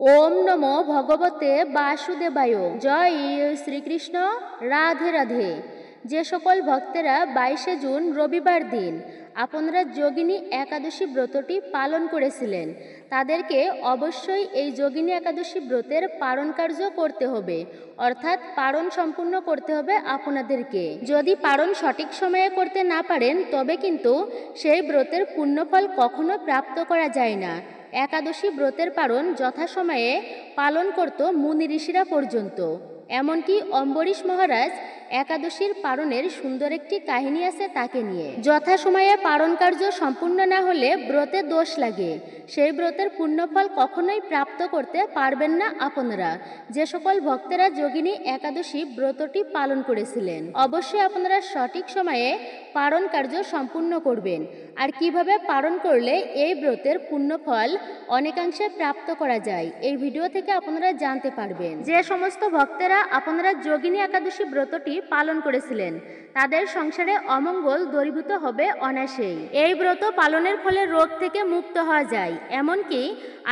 ওম নমো ভগবতে বাসুদেবায়। জয় শ্রীকৃষ্ণ। রাধে রাধে। যে সকল ভক্তেরা 22শে জুন রবিবার দিন আপনারা যোগিনী একাদশী ব্রতটি পালন করেছিলেন, তাদেরকে অবশ্যই এই যোগিনী একাদশী ব্রতের পালন কার্য করতে হবে, অর্থাৎ পালন সম্পূর্ণ করতে হবে আপনাদেরকে। যদি পালন সঠিক সময়ে করতে না পারেন তবে কিন্তু সেই ব্রতের পুণ্যফল কখনো প্রাপ্ত করা যায় না। একাদশী ব্রতের পালন যথাসময়ে পালন করত মুনি ঋষিরা পর্যন্ত। এমনকি অম্বরীশ মহারাজ একাদশীর পালনের সুন্দর একটি কাহিনী আছে তাকে নিয়ে। যথাসময়ে পালন কার্য সম্পূর্ণ না হলে ব্রতে দোষ লাগে, সেই ব্রতের পুণ্যফল কখনোই প্রাপ্ত করতে পারবেন না আপনারা। যে সকল ভক্তেরা যোগিনী একাদশী ব্রতটি পালন করেছিলেন অবশ্যই আপনারা সঠিক সময়ে পালন কার্য সম্পূর্ণ করবেন। আর কিভাবে পালন করলে এই ব্রতের পুণ্যফল অনেকাংশে প্রাপ্ত করা যায় এই ভিডিও থেকে আপনারা জানতে পারবেন। যে সমস্ত ভক্তেরা আপনারা যোগিনী একাদশী ব্রতটি পালন করেছিলেন তাদের সংসারে অমঙ্গল দূরীভূত হবে অনায়াসেই। এই ব্রত পালনের ফলে রোগ থেকে মুক্ত হওয়া যায়। এমনকি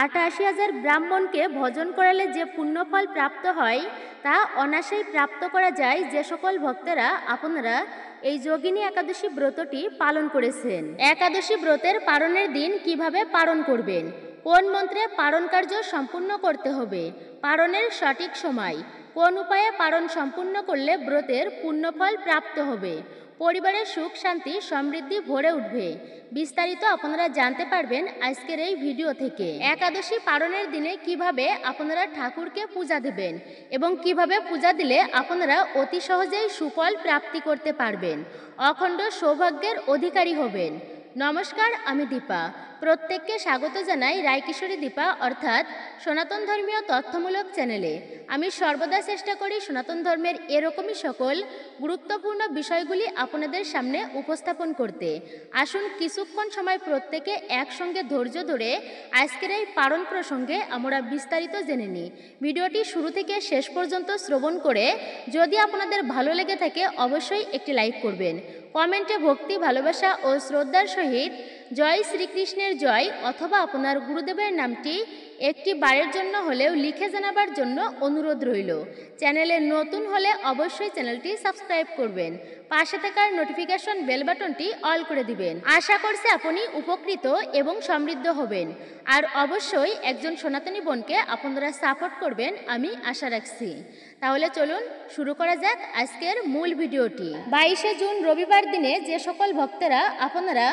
88,000 ব্রাহ্মণকে ভজন করালে যে পুণ্যফল প্রাপ্ত হয় তা অনায়াসেই প্রাপ্ত করা যায় যে সকল ভক্তেরা আপনারা এই যোগিনী একাদশী ব্রতটি পালন করেছেন। একাদশী ব্রতের পালনের দিন কিভাবে পালন করবেন, কোন মন্ত্রে পালন কার্য সম্পূর্ণ করতে হবে, পালনের সঠিক সময়, কোন উপায়ে পালন সম্পূর্ণ করলে ব্রতের পুণ্যফল প্রাপ্ত হবে, পরিবারের সুখ শান্তি সমৃদ্ধি ভরে উঠবে, বিস্তারিত আপনারা জানতে পারবেন আজকের এই ভিডিও থেকে। একাদশী পালনের দিনে কিভাবে আপনারা ঠাকুরকে পূজা দেবেন এবং কিভাবে পূজা দিলে আপনারা অতি সহজেই সুফল প্রাপ্তি করতে পারবেন, অখণ্ড সৌভাগ্যের অধিকারী হবেন। নমস্কার, আমি দীপা। প্রত্যেককে স্বাগত জানাই রায়কিশোরী দীপা অর্থাৎ সনাতন ধর্মীয় তথ্যমূলক চ্যানেলে। আমি সর্বদা চেষ্টা করি সনাতন ধর্মের এরকমই সকল গুরুত্বপূর্ণ বিষয়গুলি আপনাদের সামনে উপস্থাপন করতে। আসুন কিছুক্ষণ সময় প্রত্যেকে একসঙ্গে ধৈর্য ধরে আজকের এই পালন প্রসঙ্গে আমরা বিস্তারিত জেনে নিই। ভিডিওটি শুরু থেকে শেষ পর্যন্ত শ্রবণ করে যদি আপনাদের ভালো লেগে থাকে অবশ্যই একটি লাইক করবেন। কমেন্টে ভক্তি ভালোবাসা ও শ্রদ্ধার সহিত জয় শ্রীকৃষ্ণের জয় অথবা আপনার গুরুদেবের নামটি একটি বারের জন্য হলেও লিখে জানাবার জন্য অনুরোধ রইল। চ্যানেলে নতুন হলে অবশ্যই চ্যানেলটি সাবস্ক্রাইব করবেন, পাশে থাকার নোটিফিকেশন বেল বাটনটি অল করে দিবেন। আশা করছি আপনি উপকৃত এবং সমৃদ্ধ হবেন। আর অবশ্যই একজন সনাতনী বোনকে আপনারা সাপোর্ট করবেন আমি আশা রাখছি। তাহলে চলুন শুরু করা যাক আজকের মূল ভিডিওটি। 22শে জুন রবিবার দিনে যে সকল ভক্তেরা আপনারা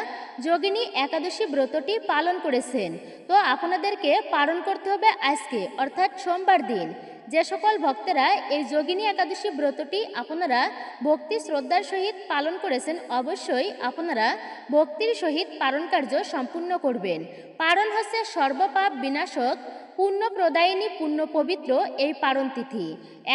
যোগিনী একাদশী ব্রতটি পালন করেছেন তো আপনাদেরকে পালন করতে হবে আজকে অর্থাৎ সোমবার দিন। যে সকল ভক্তেরা এই যোগিনী একাদশী ব্রতটি আপনারা ভক্তি শ্রদ্ধার সহিত পালন করেছেন অবশ্যই আপনারা ভক্তির সহিত পালন কার্য সম্পূর্ণ করবেন। পালন হচ্ছে সর্বপাপ বিনাশক পুণ্য প্রদায়িনী পুণ্য পবিত্র এই পালন তিথি।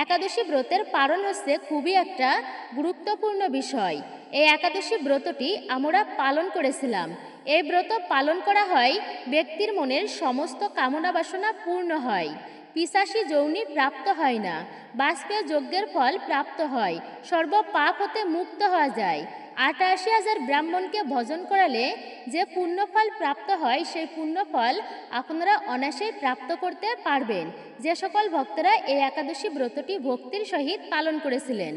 একাদশী ব্রতের পালন হচ্ছে খুবই একটা গুরুত্বপূর্ণ বিষয়। এই একাদশী ব্রতটি আমরা পালন করেছিলাম। এই ব্রত পালন করা হয় ব্যক্তির মনের সমস্ত কামনা বাসনা পূর্ণ হয়, পিশাচী যৌনি প্রাপ্ত হয় না, বাষ্পীয় যজ্ঞের ফল প্রাপ্ত হয়, সর্ব পাপ হতে মুক্ত হওয়া যায়। 88,000 ব্রাহ্মণকে ভজন করালে যে পুণ্যফল প্রাপ্ত হয় সেই পুণ্যফল আপনারা অনায়াসেই প্রাপ্ত করতে পারবেন। যে সকল ভক্তরা এই একাদশী ব্রতটি ভক্তির সহিত পালন করেছিলেন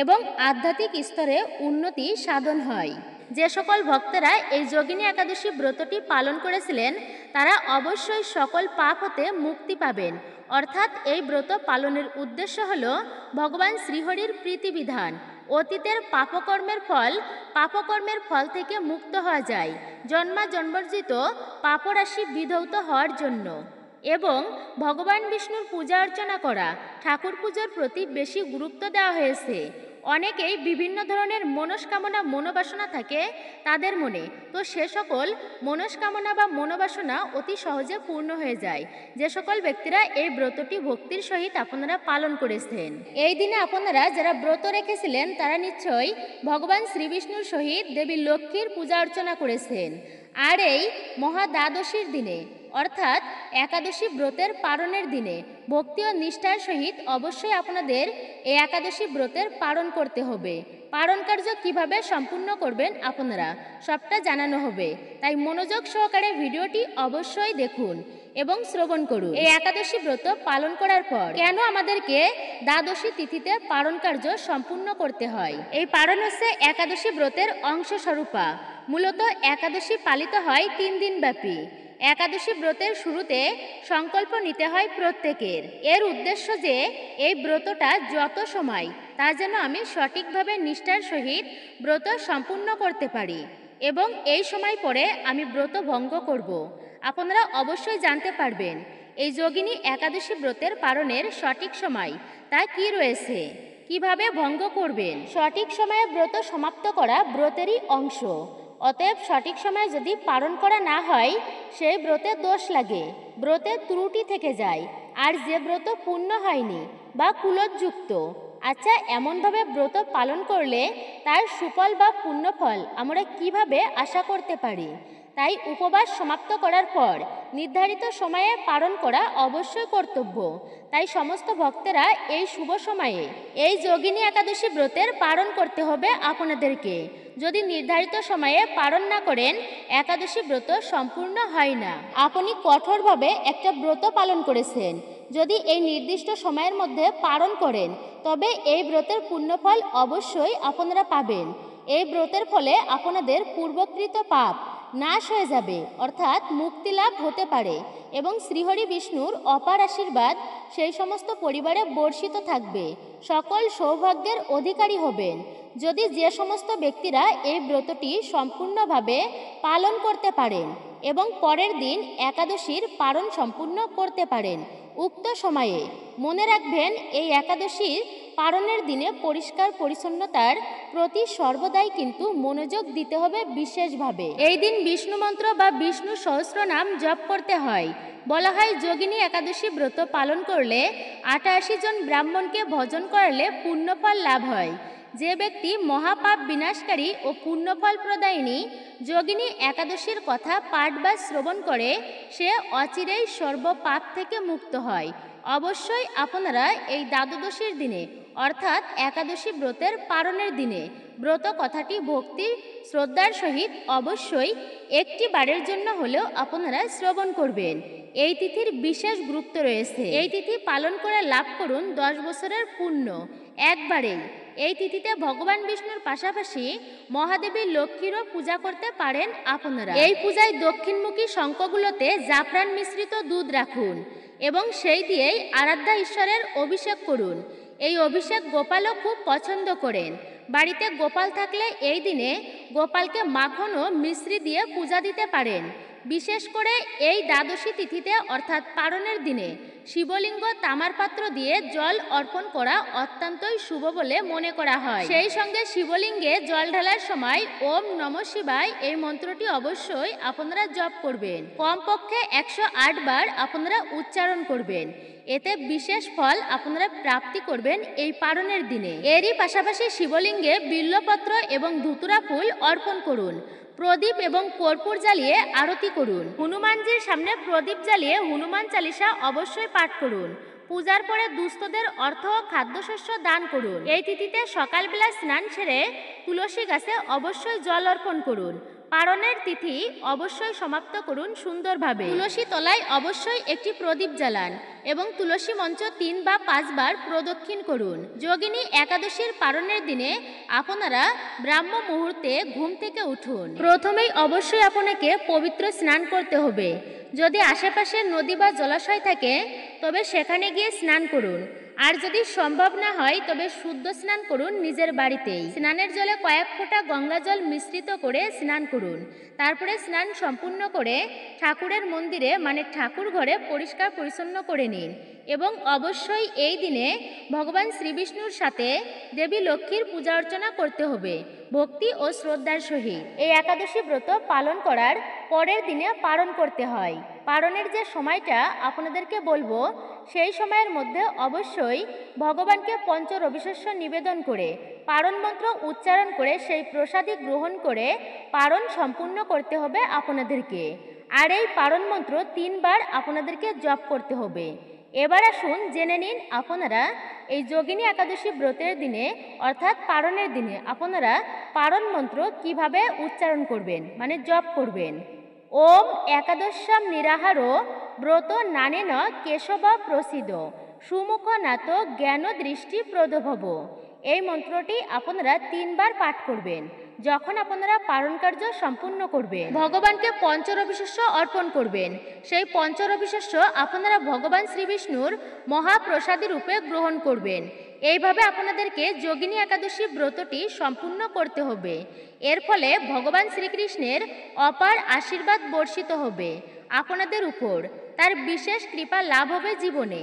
এবং আধ্যাত্মিক স্তরে উন্নতি সাধন হয়। যে সকল ভক্তরা এই যোগিনী একাদশী ব্রতটি পালন করেছিলেন তারা অবশ্যই সকল পাপ হতে মুক্তি পাবেন। অর্থাৎ এই ব্রত পালনের উদ্দেশ্য হল ভগবান শ্রীহরির প্রীতিবিধান। অতীতের পাপকর্মের ফল থেকে মুক্ত হওয়া যায়, জন্মাজন্মার্জিত পাপরাশি বিধৌত হওয়ার জন্য এবং ভগবান বিষ্ণুর পূজা অর্চনা করা। ঠাকুর পুজোর প্রতি বেশি গুরুত্ব দেওয়া হয়েছে। অনেকেই বিভিন্ন ধরনের মনস্কামনা মনোবাসনা থাকে তাদের মনে, তো সে সকল মনস্কামনা বা মনোবাসনা অতি সহজে পূর্ণ হয়ে যায় যে সকল ব্যক্তিরা এই ব্রতটি ভক্তির সহিত আপনারা পালন করেছেন। এই দিনে আপনারা যারা ব্রত রেখেছিলেন তারা নিশ্চয়ই ভগবান শ্রীবিষ্ণুর সহিত দেবী লক্ষ্মীর পূজা অর্চনা করেছেন। আর এই মহা দ্বাদশীর দিনে অর্থাৎ একাদশী ব্রতের পালনের দিনে ভক্তি ও নিষ্ঠার সহিত অবশ্যই আপনাদের এই একাদশী ব্রতের পালন করতে হবে। পালন কার্য কিভাবে সম্পূর্ণ করবেন আপনারা সবটা জানানো হবে, তাই মনোযোগ সহকারে ভিডিওটি অবশ্যই দেখুন। এবং শ্রবণ করুন। এই একাদশী ব্রত পালন করার পর কেন আমাদেরকে দ্বাদশী তিথিতে পারণ কার্য সম্পূর্ণ করতে হয়? এই পারণ হচ্ছে একাদশী ব্রতের অংশস্বরূপা। মূলত একাদশী পালিত হয় 3 দিন ব্যাপী। একাদশী ব্রতের শুরুতে সংকল্প নিতে হয় প্রত্যেকের। এর উদ্দেশ্য যে এই ব্রতটা যত সময় তা যেন আমি সঠিকভাবে নিষ্ঠার সহিত ব্রত সম্পূর্ণ করতে পারি এবং এই সময় পরে আমি ব্রত ভঙ্গ করব। আপনারা অবশ্যই জানতে পারবেন এই যোগিনী একাদশী ব্রতের পালনের সঠিক সময় তা কি রয়েছে, কিভাবে ভঙ্গ করবেন। সঠিক সময়ে ব্রত সমাপ্ত করা ব্রতেরই অংশ। অতএব সঠিক সময়ে যদি পালন করা না হয় সেই ব্রতে দোষ লাগে, ব্রতে ত্রুটি থেকে যায়, আর যে ব্রত পূর্ণ হয়নি বা কুলতযুক্ত। আচ্ছা, এমনভাবে ব্রত পালন করলে তার সুফল বা পুণ্যফল আমরা কিভাবে আশা করতে পারি? তাই উপবাস সমাপ্ত করার পর নির্ধারিত সময়ে পালন করা অবশ্যই কর্তব্য। তাই সমস্ত ভক্তেরা এই শুভ সময়ে এই যোগিনী একাদশী ব্রতের পালন করতে হবে আপনাদেরকে। যদি নির্ধারিত সময়ে পালন না করেন একাদশী ব্রত সম্পূর্ণ হয় না। আপনি কঠোরভাবে একটা ব্রত পালন করেছেন, যদি এই নির্দিষ্ট সময়ের মধ্যে পালন করেন তবে এই ব্রতের পুণ্যফল অবশ্যই আপনারা পাবেন। এই ব্রতের ফলে আপনাদের পূর্বকৃত পাপ নাশ হয়ে যাবে, অর্থাৎ মুক্তি লাভ হতে পারে এবং শ্রীহরি বিষ্ণুর অপার আশীর্বাদ সেই সমস্ত পরিবারে বর্ষিত থাকবে, সকল সৌভাগ্যের অধিকারী হবেন। যদি যে সমস্ত ব্যক্তিরা এই ব্রতটি সম্পূর্ণভাবে পালন করতে পারেন এবং পরের দিন একাদশীর পালন সম্পূর্ণ করতে পারেন উক্ত সময়ে, মনে রাখবেন এই একাদশীর পালনের দিনে পরিষ্কার পরিচ্ছন্নতার প্রতি সর্বদাই কিন্তু মনোযোগ দিতে হবে বিশেষভাবে। এই দিন বিষ্ণু মন্ত্র বা বিষ্ণু সহস্রনাম জপ করতে হয়। বলা হয় যোগিনী একাদশী ব্রত পালন করলে 88 জন ব্রাহ্মণকে ভজন করলে পুণ্যফল লাভ হয়। যে ব্যক্তি মহাপাপ বিনাশকারী ও পুণ্যফল প্রদায়িনী যোগিনী একাদশীর কথা পাঠ বা শ্রবণ করে সে অচিরেই সর্বপাপ থেকে মুক্ত হয়। অবশ্যই আপনারা এই দ্বাদশীর দিনে অর্থাৎ একাদশী ব্রতের পালনের দিনে ব্রত কথাটি ভক্তির শ্রদ্ধার সহিত অবশ্যই একটি বারের জন্য হলেও আপনারা শ্রবণ করবেন। এই তিথির বিশেষ গুরুত্ব রয়েছে। এই তিথি পালন করে লাভ করুন 10 বছরের পুণ্য একবারেই। এই তিথিতে ভগবান বিষ্ণুর পাশাপাশি মহাদেবী লক্ষ্মীরও পূজা করতে পারেন আপনারা। এই পূজায় দক্ষিণমুখী শঙ্খগুলোতে জাফরান মিশ্রিত দুধ রাখুন এবং সেই দিয়েই আরাধ্যা ঈশ্বরের অভিষেক করুন। এই অভিষেক গোপালও খুব পছন্দ করেন। বাড়িতে গোপাল থাকলে এই দিনে গোপালকে মাখন ও মিশ্রি দিয়ে পূজা দিতে পারেন। বিশেষ করে এই দ্বাদশী তিথিতে অর্থাৎ পালনের দিনে শিবলিঙ্গ তামার পাত্র দিয়ে জল অর্পণ করা অত্যন্তই শুভ বলে মনে করা হয়। সেই সঙ্গে শিবলিঙ্গে জল ঢালার সময় ওম নমঃ শিবায় এই মন্ত্রটি অবশ্যই আপনারা জপ করবেন। কমপক্ষে 108 বার আপনারা উচ্চারণ করবেন। এতে বিশেষ ফল আপনারা প্রাপ্তি করবেন এই পালনের দিনে। এরই পাশাপাশি শিবলিঙ্গে বিল্লপত্র এবং ধুতুরা ফুল অর্পণ করুন। প্রদীপ এবং কর্পূর জ্বালিয়ে আরতি করুন। হনুমানজির সামনে প্রদীপ জ্বালিয়ে হনুমান চালিসা অবশ্যই পাঠ করুন। পূজার পরে দুস্থদের অর্থ ও খাদ্যশস্য দান করুন। এই তিথিতে সকালবেলা স্নান সেরে তুলসী গাছে অবশ্যই জল অর্পণ করুন। পালনের তিথি অবশ্যই সমাপ্ত করুন সুন্দরভাবে। তুলসী তলায় অবশ্যই একটি প্রদীপ জ্বালান এবং তুলসী মঞ্চ 3 বা 5 বার প্রদক্ষিণ করুন। যোগিনী একাদশীর পালনের দিনে আপনারা ব্রাহ্ম মুহূর্তে ঘুম থেকে উঠুন। প্রথমেই অবশ্যই আপনাকে পবিত্র স্নান করতে হবে। যদি আশেপাশে নদী বা জলাশয় থাকে তবে সেখানে গিয়ে স্নান করুন, আর যদি সম্ভব না হয় তবে শুদ্ধ স্নান করুন নিজের বাড়িতেই। স্নানের জলে কয়েক ফোঁটা গঙ্গা জল মিশ্রিত করে স্নান করুন। তারপরে স্নান সম্পূর্ণ করে ঠাকুরের মন্দিরে মানে ঠাকুর ঘরে পরিষ্কার পরিচ্ছন্ন করে নিন এবং অবশ্যই এই দিনে ভগবান শ্রীবিষ্ণুর সাথে দেবী লক্ষ্মীর পূজা অর্চনা করতে হবে ভক্তি ও শ্রদ্ধার সহিত। এই একাদশী ব্রত পালন করার পরের দিনে পালন করতে হয়। পালনের যে সময়টা আপনাদেরকে বলবো সেই সময়ের মধ্যে অবশ্যই ভগবানকে পঞ্চ রবিশস্য নিবেদন করে পারণ মন্ত্র উচ্চারণ করে সেই প্রসাদী গ্রহণ করে পারণ সম্পূর্ণ করতে হবে আপনাদেরকে। আর এই পারণ মন্ত্র 3 বার আপনাদেরকে জপ করতে হবে। এবার আসুন জেনে নিন আপনারা এই যোগিনী একাদশী ব্রতের দিনে অর্থাৎ পারণের দিনে আপনারা পারণ মন্ত্র কিভাবে উচ্চারণ করবেন মানে জপ করবেন। ওম একাদশ্যাম নিরাহারো ব্রত নানেন কেশব প্রসিদ সুমুখনাথ জ্ঞান দৃষ্টি প্রদভব। এই মন্ত্রটি আপনারা 3 বার পাঠ করবেন যখন আপনারা পারণ কার্য সম্পূর্ণ করবেন। ভগবানকে পঞ্চরবিশস্য অর্পণ করবেন। সেই পঞ্চরবিশস্য আপনারা ভগবান শ্রীবিষ্ণুর মহাপ্রসাদী রূপে গ্রহণ করবেন। এইভাবে আপনাদেরকে যোগিনী একাদশী ব্রতটি সম্পূর্ণ করতে হবে। এর ফলে ভগবান শ্রীকৃষ্ণের অপার আশীর্বাদ বর্ষিত হবে আপনাদের উপর। তার বিশেষ কৃপা লাভ হবে জীবনে,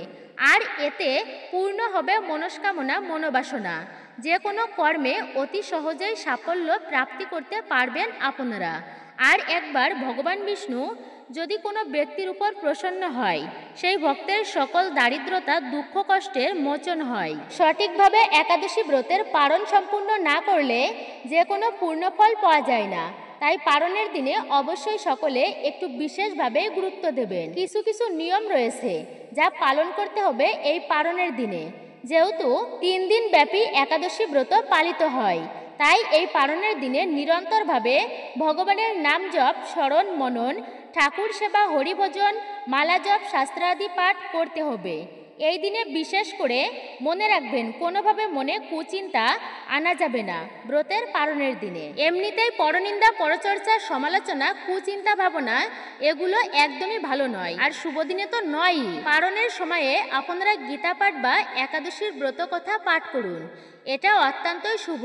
আর এতে পূর্ণ হবে মনস্কামনা মনোবাসনা। যে কোনো কর্মে অতি সহজেই সাফল্য প্রাপ্তি করতে পারবেন আপনারা। আর একবার ভগবান বিষ্ণু যদি কোনো ব্যক্তির উপর প্রসন্ন হয়, সেই ভক্তের সকল দারিদ্রতা দুঃখ কষ্টের মোচন হয়। সঠিকভাবে একাদশী ব্রতের পারণ সম্পূর্ণ না করলে যে কোনো পূর্ণফল পাওয়া যায় না। তাই পারণের দিনে অবশ্যই সকলে একটু বিশেষভাবে গুরুত্ব দেবেন। কিছু কিছু নিয়ম রয়েছে যা পালন করতে হবে এই পারণের দিনে। যেহেতু 3 দিন ব্যাপী একাদশী ব্রত পালিত হয়, তাই এই পারণের দিনে নিরন্তরভাবে ভগবানের নাম জপ, স্মরণ, মনন, ঠাকুর সেবা, হরিভজন, মালা জপ, শাস্ত্রাদি পাঠ করতে হবে। এই দিনে বিশেষ করে মনে রাখবেন, কোনোভাবে মনে কুচিন্তা আনা যাবে না ব্রতের পারণের দিনে। এমনিতেই পরনিন্দা, পরচর্চা, সমালোচনা, কুচিন্তা ভাবনা এগুলো একদমই ভালো নয়, আর শুভ দিনে তো নয়ই। পারণের সময়ে আপনারা গীতা পাঠ বা একাদশীর ব্রত কথা পাঠ করুন, এটা অত্যন্তই শুভ।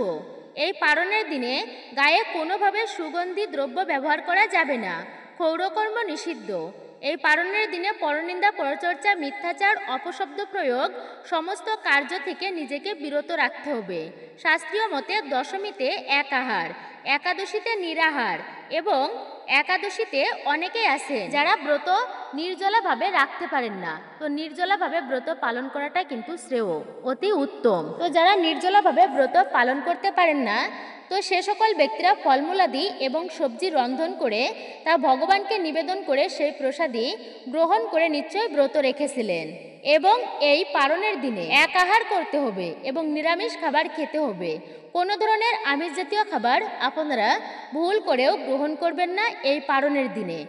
এই পারণের দিনে গায়ে কোনোভাবে সুগন্ধি দ্রব্য ব্যবহার করা যাবে না। ক্ষৌরকর্ম নিষিদ্ধ। এই পারণের দিনে পরনিন্দা, পরচর্চা, মিথ্যাচার, অপশব্দ প্রয়োগ সমস্ত কার্য থেকে নিজেকে বিরত রাখতে হবে। শাস্ত্রীয় মতে দশমীতে এক আহার, একাদশীতে নিরাহার এবং একাদশীতে অনেকেই আছে যারা ব্রত নির্জলাভাবে রাখতে পারেন না। তো নির্জলাভাবে ব্রত পালন করাটা কিন্তু শ্রেয়, অতি উত্তম। তো যারা নির্জলাভাবে ব্রত পালন করতে পারেন না, তো সে সকল ব্যক্তিরা ফলমূলাদি এবং সবজি রন্ধন করে তা ভগবানকে নিবেদন করে সেই প্রসাদী গ্রহণ করে নিশ্চয়ই ব্রত রেখেছিলেন। এবং এই পারণের দিনে এক আহার করতে হবে এবং নিরামিষ খাবার খেতে হবে। কোনো ধরনের আমিষ জাতীয় খাবার আপনারা ভুল করেও গ্রহণ করবেন না এই পারণের দিনে।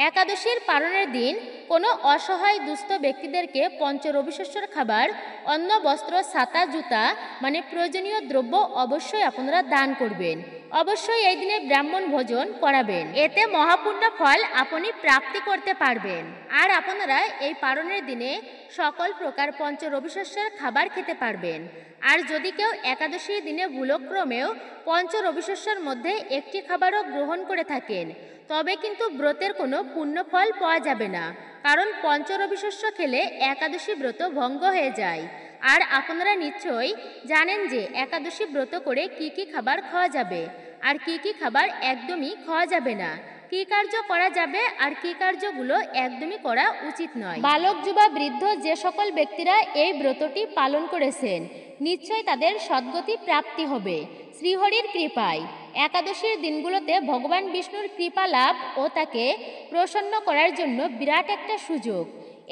একাদশীর পারণের দিন কোনো অসহায় দুস্থ ব্যক্তিদেরকে পঞ্চরবিশস্যর খাবার, অন্ন, বস্ত্র, ছাতা, জুতা মানে প্রয়োজনীয় দ্রব্য অবশ্যই আপনারা দান করবেন। অবশ্যই এই দিনে ব্রাহ্মণ ভোজন করাবেন, এতে মহাপুণ্য ফল আপনি প্রাপ্তি করতে পারবেন। আর আপনারা এই পারণের দিনে সকল প্রকার পঞ্চরবিশস্যের খাবার খেতে পারবেন। আর যদি কেউ একাদশীর দিনে ভুলক্রমেও পঞ্চরবিশস্যের মধ্যে একটি খাবারও গ্রহণ করে থাকেন, তবে কিন্তু ব্রতের কোনো পুণ্যফল পাওয়া যাবে না, কারণ পঞ্চরবিশস্য খেলে একাদশী ব্রত ভঙ্গ হয়ে যায়। আর আপনারা নিশ্চয়ই জানেন যে একাদশী ব্রত করে কি কি খাবার খাওয়া যাবে আর কি কি খাবার একদমই খাওয়া যাবে না, কি কার্য করা যাবে আর কি কার্যগুলো একদমই করা উচিত নয়। বালক, যুবা, বৃদ্ধ যে সকল ব্যক্তিরা এই ব্রতটি পালন করেছেন নিশ্চয়ই তাদের সদ্গতি প্রাপ্তি হবে শ্রীহরির কৃপায়। একাদশীর দিনগুলোতে ভগবান বিষ্ণুর কৃপা লাভ ও তাকে প্রসন্ন করার জন্য বিরাট একটা সুযোগ।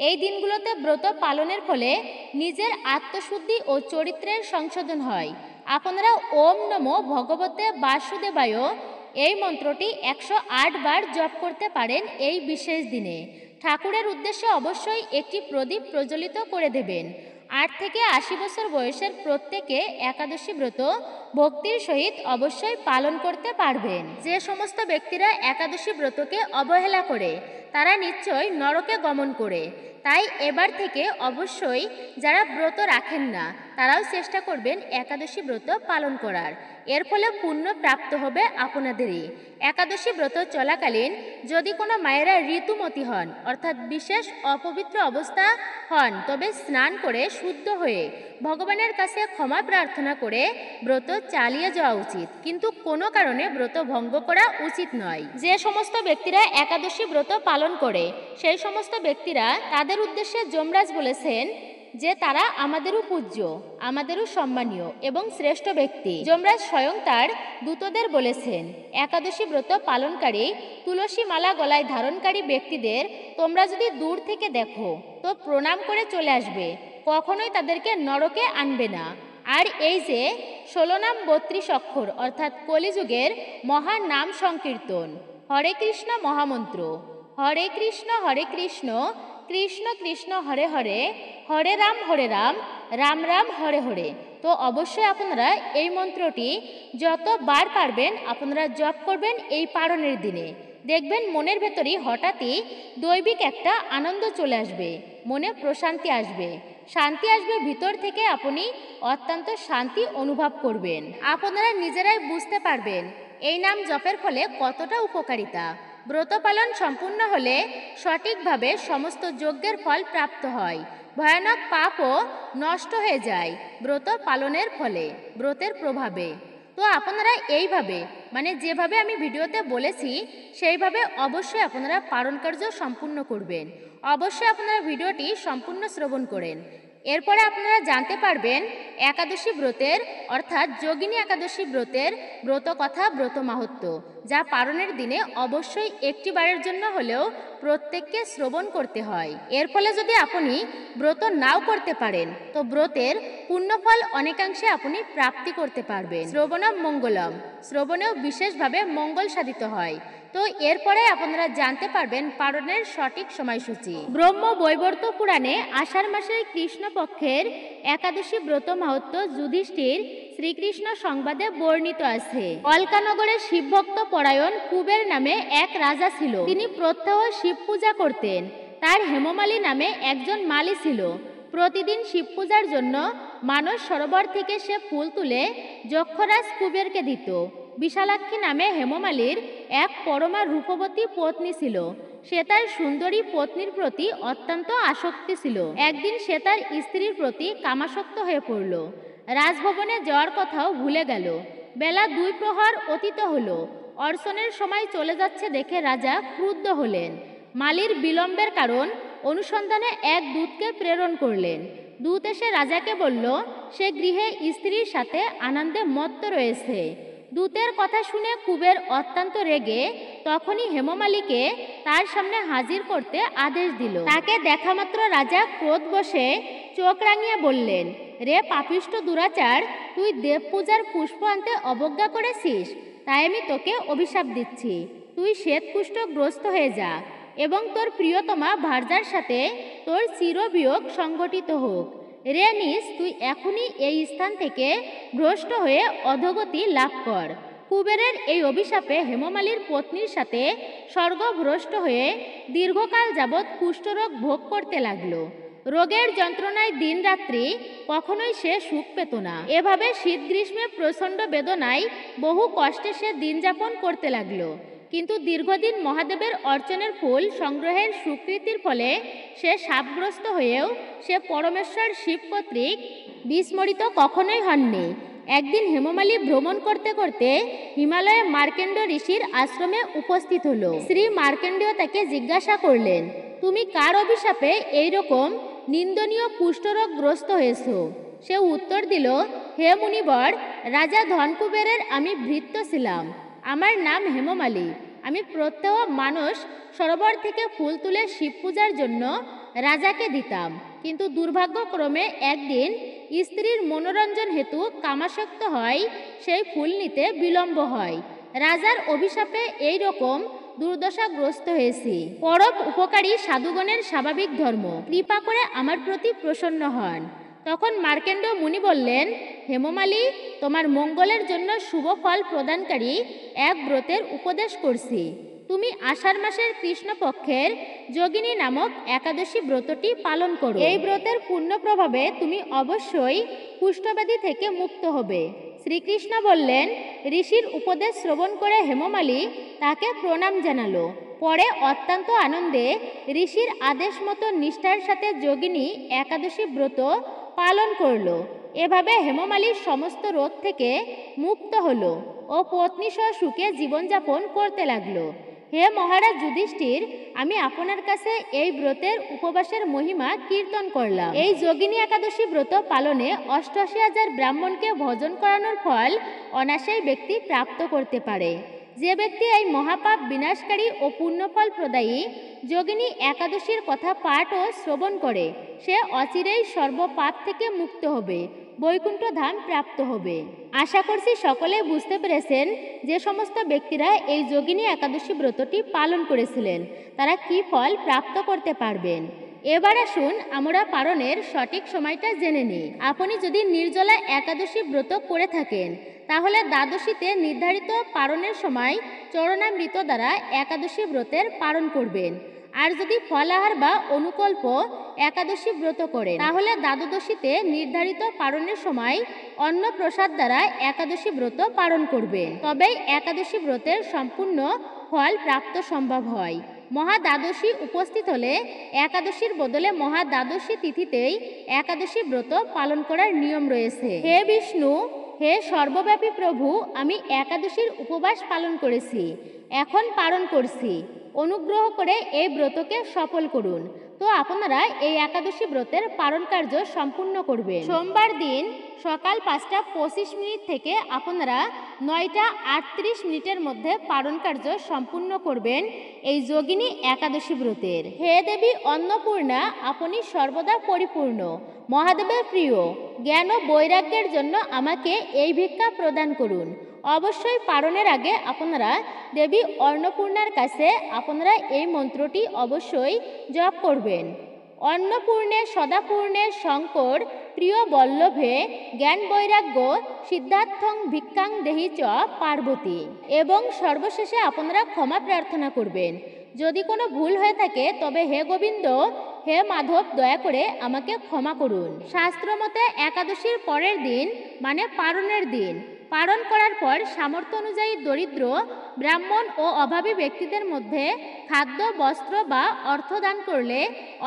এই দিনগুলোতে ব্রত পালনের ফলে নিজের আত্মশুদ্ধি ও চরিত্রের সংশোধন হয়। আপনারা ওম নমো ভগবতে বাসুদেবায় এই মন্ত্রটি 108 বার জপ করতে পারেন এই বিশেষ দিনে। ঠাকুরের উদ্দেশ্যে অবশ্যই একটি প্রদীপ প্রজ্বলিত করে দেবেন। 8 থেকে 80 বছর বয়সের প্রত্যেকে একাদশী ব্রত ভক্তির সহিত অবশ্যই পালন করতে পারবেন। যে সমস্ত ব্যক্তিরা একাদশী ব্রতকে অবহেলা করে তারা নিশ্চয় নরকে গমন করে। তাই এবার থেকে অবশ্যই যারা ব্রত রাখেন না তারাও চেষ্টা করবেন একাদশী ব্রত পালন করার। এর ফলে পুণ্য প্রাপ্ত হবে আপনাদেরই। একাদশী ব্রত চলাকালীন যদি কোনো মায়েরা ঋতুমতী হন, অর্থাৎ বিশেষ অপবিত্র অবস্থা হন, তবে স্নান করে শুদ্ধ হয়ে ভগবানের কাছে ক্ষমা প্রার্থনা করে ব্রত চালিয়ে যাওয়া উচিত, কিন্তু কোনো কারণে ব্রত ভঙ্গ করা উচিত নয়। যে সমস্ত ব্যক্তিরা একাদশী ব্রত পালন করে সেই সমস্ত ব্যক্তিরা তাদের উদ্দেশ্যে যমরাজ বলেছেন যে তারা আমাদেরও পূজ্য, আমাদেরও সম্মানীয় এবং শ্রেষ্ঠ ব্যক্তি। যমরাজ স্বয়ং তার দূতদের বলেছেন, একাদশী ব্রত পালনকারী তুলসী মালা গলায় ধারণকারী ব্যক্তিদের তোমরা যদি দূর থেকে দেখো তো প্রণাম করে চলে আসবে, কখনোই তাদেরকে নরকে আনবে না। আর এই যে 16 নাম 32 অক্ষর অর্থাৎ কলিযুগের মহা নাম সংকীর্তন, হরে কৃষ্ণ মহামন্ত্র, হরে কৃষ্ণ কৃষ্ণ কৃষ্ণ হরে হরে, হরে রাম রাম রাম হরে হরে। তো অবশ্যই আপনারা এই মন্ত্রটি যতবার পারবেন আপনারা জপ করবেন এই পারণের দিনে। দেখবেন মনের ভেতরই হঠাৎই দৈবিক একটা আনন্দ চলে আসবে, মনে প্রশান্তি আসবে, শান্তি আসবে ভিতর থেকে, আপনি অত্যন্ত শান্তি অনুভব করবেন। আপনারা নিজেরাই বুঝতে পারবেন এই নাম জপের ফলে কতটা উপকারিতা। ব্রত পালন সম্পূর্ণ হলে সঠিকভাবে সমস্ত যজ্ঞের ফল প্রাপ্ত হয়, ভয়ানক পাপও নষ্ট হয়ে যায় ব্রত পালনের ফলে, ব্রতের প্রভাবে। তো আপনারা এইভাবে যেভাবে আমি ভিডিওতে বলেছি সেইভাবে অবশ্যই আপনারা পালন কার্য সম্পূর্ণ করবেন। অবশ্যই আপনারা ভিডিওটি সম্পূর্ণ শ্রবণ করেন। এরপরে আপনারা জানতে পারবেন একাদশী ব্রতের অর্থাৎ যোগিনী একাদশী ব্রতের ব্রত কথা, ব্রত মাহাত্ম্য, যা পালনের দিনে অবশ্যই একটি বারের জন্য হলেও প্রত্যেককে শ্রবণ করতে হয়। এর ফলে যদি আপনি ব্রত নাও করতে পারেন তো ব্রতের পুণ্যফল অনেকাংশে আপনি প্রাপ্তি করতে পারবেন। শ্রবণম মঙ্গলম, শ্রবণেও বিশেষভাবে মঙ্গল সাধিত হয়। তো এরপরে আপনারা জানতে পারবেন পালনের সঠিক সময়সূচি। ব্রহ্ম বৈবর্ত পুরাণে আষাঢ় মাসের কৃষ্ণপক্ষের একাদশী ব্রত মাহাত্ম্য যুধিষ্ঠির শ্রীকৃষ্ণ সংবাদে বর্ণিত আছে। অলকানগরের শিবভক্ত পরায়ণ কুবের নামে এক রাজা ছিল। তিনি প্রত্যহ শিব পূজা করতেন। তার হেমমালী নামে একজন মালী ছিল। প্রতিদিন শিব পূজার জন্য মানস সরোবর থেকে সে ফুল তুলে যক্ষরাজ কুবেরকে দিত। বিশালাক্ষী নামে হেমমালীর এক পরমা রূপবতী পত্নী ছিল। সে তার সুন্দরী পত্নীর প্রতি অত্যন্ত আসক্তি ছিল। একদিন সে তার স্ত্রীর প্রতি কামাসক্ত হয়ে পড়ল। রাজভবনে যাওয়ার কথাও ভুলে গেল। বেলা 2 প্রহর অতীত হলো। অর্চনের সময় চলে যাচ্ছে দেখে রাজা ক্রুদ্ধ হলেন। মালীর বিলম্বের কারণ অনুসন্ধানে এক দূতকে প্রেরণ করলেন। দূত এসে রাজাকে বলল সে গৃহে স্ত্রীর সাথে আনন্দে মত্ত রয়েছে। দূতের কথা শুনে কুবের অত্যন্ত রেগে তখনই হেমমালীকে তার সামনে হাজির করতে আদেশ দিল। তাকে দেখামাত্র রাজা ক্রোধ বশে চোখ রাঙিয়ে বললেন, রে পাপিষ্ঠ দুরাচার, তুই দেব পূজার পুষ্প আনতে অবজ্ঞা করেছিস, তাই আমি তোকে অভিশাপ দিচ্ছি। তুই শ্বেতকুষ্ঠগ্রস্ত হয়ে যা এবং তোর প্রিয়তমা ভার্যার সাথে তোর চিরবিয়োগ সংগঠিত হোক। রে নিস, তুই এখনই এই স্থান থেকে ভ্রষ্ট হয়ে অধোগতি লাভ কর। কুবেরের এই অভিশাপে হেমমালীর পত্নীর সাথে স্বর্গভ্রষ্ট হয়ে দীর্ঘকাল যাবৎ কুষ্ঠরোগ ভোগ করতে লাগলো। রোগের যন্ত্রণায় দিনরাত্রি কখনোই সে সুখ পেত না। এভাবে শীত গ্রীষ্মে প্রচণ্ড বেদনায় বহু কষ্টে সে দিন যাপন করতে লাগলো। কিন্তু দীর্ঘদিন মহাদেবের অর্চনের ফুল সংগ্রহের স্বীকৃতির ফলে সে শাপগ্রস্ত হয়েও সে পরমেশ্বর শিব কর্তৃক বিস্মরিত কখনোই হননি। একদিন হেমমালী ভ্রমণ করতে করতে হিমালয়ে মার্কেন্ড ঋষির আশ্রমে উপস্থিত হলো। শ্রী মার্কেন্ডীয় তাকে জিজ্ঞাসা করলেন, তুমি কার অভিশাপে এইরকম নিন্দনীয় কুষ্ঠরোগগ্রস্ত হয়েছ? সে উত্তর দিল, হে মুনিবর, রাজা ধনকুবেরের আমি ভৃত্য ছিলাম। আমার নাম হেমমালী। আমি প্রত্যহ মানস সরোবর থেকে ফুল তুলে শিব পূজার জন্য রাজাকে দিতাম। কিন্তু দুর্ভাগ্যক্রমে একদিন স্ত্রীর মনোরঞ্জন হেতু কামাসক্ত হয় সেই ফুল নিতে বিলম্ব হয়। রাজার অভিশাপে এই রকম দুর্দশাগ্রস্ত হয়েছি। পরম উপকারী সাধুগণের স্বাভাবিক ধর্ম, কৃপা করে আমার প্রতি প্রসন্ন হন। তখন মার্কেন্ড মুনি বললেন, হেমমালী, তোমার মঙ্গলের জন্য শুভ ফল প্রদানকারী এক ব্রতের উপদেশ করছি। তুমি আষাঢ় মাসের কৃষ্ণপক্ষের যোগিনী নামক একাদশী ব্রতটি পালন করো। এই ব্রতের পূর্ণ প্রভাবে তুমি অবশ্যই কুষ্ঠব্যাধি থেকে মুক্ত হবে। শ্রীকৃষ্ণ বললেন, ঋষির উপদেশ শ্রবণ করে হেমমালী তাকে প্রণাম জানালো। পরে অত্যন্ত আনন্দে ঋষির আদেশ মতো নিষ্ঠার সাথে যোগিনী একাদশী ব্রত পালন করল। এভাবে হেমমালীর সমস্ত রোগ থেকে মুক্ত হলো ও পত্নীসহ সুখে জীবনযাপন করতে লাগলো। হে মহারাজ যুধিষ্ঠির, আমি আপনার কাছে এই ব্রতের উপবাসের মহিমা কীর্তন করলাম। এই যোগিনী একাদশী ব্রত পালনে 88,000 ব্রাহ্মণকে ভোজন করানোর ফল অনায়াসেই ব্যক্তি প্রাপ্ত করতে পারে। যে ব্যক্তি এই মহাপাপ বিনাশকারী ও পুণ্যফল প্রদায়ী যোগিনী একাদশীর কথা পাঠ ও শ্রবণ করে সে অচিরেই সর্বপাপ থেকে মুক্ত হবে, বৈকুণ্ঠ ধাম প্রাপ্ত হবে। আশা করছি সকলে বুঝতে পেরেছেন যে সমস্ত ব্যক্তিরা এই যোগিনী একাদশী ব্রতটি পালন করেছিলেন তারা কি ফল প্রাপ্ত করতে পারবেন। এবার আসুন আমরা পালনের সঠিক সময়টা জেনে নিই। আপনি যদি নির্জলা একাদশী ব্রত করে থাকেন তাহলে দ্বাদশীতে নির্ধারিত পালনের সময় চরণামৃত দ্বারা একাদশী ব্রতের পালন করবেন। আর যদি ফলাহার বা অনুকল্প একাদশী ব্রত করেন তাহলে দ্বাদশীতে নির্ধারিত পালনের সময় অন্ন প্রসাদ দ্বারা একাদশী ব্রত পালন করবেন। তবেই একাদশী ব্রতের সম্পূর্ণ ফল প্রাপ্ত সম্ভব হয়। মহাদ্বাদশী উপস্থিত হলে একাদশীর বদলে মহাদ্বাদশী তিথিতেই একাদশী ব্রত পালন করার নিয়ম রয়েছে। হে বিষ্ণু, হে সর্বব্যাপী প্রভু, আমি একাদশীর উপবাস পালন করেছি, এখন পালন করছি, অনুগ্রহ করে এই ব্রতকে সফল করুন। তো আপনারা এই একাদশী ব্রতের পালন কার্য সম্পূর্ণ করবেন। সোমবার দিন সকাল 5:25 থেকে আপনারা 9:38 মধ্যে পালন কার্য সম্পূর্ণ করবেন এই যোগিনী একাদশী ব্রতের। হে দেবী অন্নপূর্ণা, আপনি সর্বদা পরিপূর্ণ, মহাদেবের প্রিয়, জ্ঞান ও বৈরাগ্যের জন্য আমাকে এই ভিক্ষা প্রদান করুন। অবশ্যই পালনের আগে আপনারা দেবী অন্নপূর্ণার কাছে আপনারা এই মন্ত্রটি অবশ্যই জপ করবেন। অন্নপূর্ণে সদাপূর্ণে শঙ্কর প্রিয় বল্লভে জ্ঞান বৈরাগ্য সিদ্ধার্থং ভিক্ষাং দেহি চ পার্বতী। এবং সর্বশেষে আপনারা ক্ষমা প্রার্থনা করবেন। যদি কোনো ভুল হয়ে থাকে তবে হে গোবিন্দ, হে মাধব, দয়া করে আমাকে ক্ষমা করুন। শাস্ত্রমতে একাদশীর পরের দিন মানে পালনের দিন পালন করার পর সামর্থ্য অনুযায়ী দরিদ্র, ব্রাহ্মণ ও অভাবী ব্যক্তিদের মধ্যে খাদ্য, বস্ত্র বা অর্থ দান করলে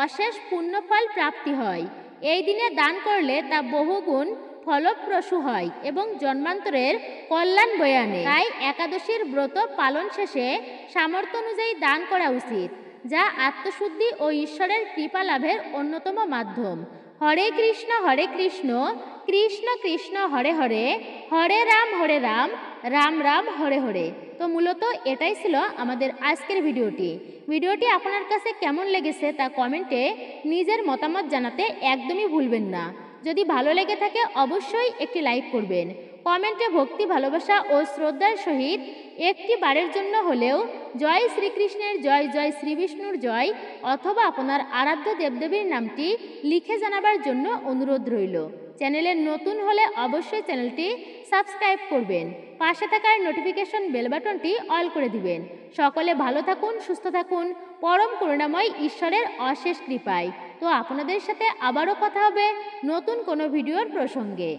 অশেষ পুণ্যফল প্রাপ্তি হয়। এই দিনে দান করলে তা বহুগুণ ফলপ্রসূ হয় এবং জন্মান্তরের কল্যাণ বয়ে আনে। তাই একাদশীর ব্রত পালন শেষে সামর্থ্য অনুযায়ী দান করা উচিত, যা আত্মশুদ্ধি ও ঈশ্বরের কৃপা লাভের অন্যতম মাধ্যম। হরে কৃষ্ণ কৃষ্ণ কৃষ্ণ হরে হরে, হরে রাম রাম রাম হরে হরে। তো মূলত এটাই ছিল আমাদের আজকের ভিডিওটি আপনার কাছে কেমন লেগেছে তা কমেন্টে নিজের মতামত জানাতে একদমই ভুলবেন না। যদি ভালো লেগে থাকে অবশ্যই একটি লাইক করবেন। কমেন্টে ভক্তি, ভালোবাসা ও শ্রদ্ধার সহিত একটি বারের জন্য হলেও জয় শ্রীকৃষ্ণের জয়, জয় শ্রী বিষ্ণুর জয় অথবা আপনার আরাধ্য দেবদেবীর নামটি লিখে জানাবার জন্য অনুরোধ রইল। চ্যানেলে নতুন হলে অবশ্যই চ্যানেলটি সাবস্ক্রাইব করবেন। পাশে থাকার নোটিফিকেশন বেল বাটনটি অল করে দিবেন। সকলে ভালো থাকুন, সুস্থ থাকুন, পরম করুণাময় ঈশ্বরের অশেষ কৃপায়। তো আপনাদের সাথে আবারও কথা হবে নতুন কোনো ভিডিওর প্রসঙ্গে।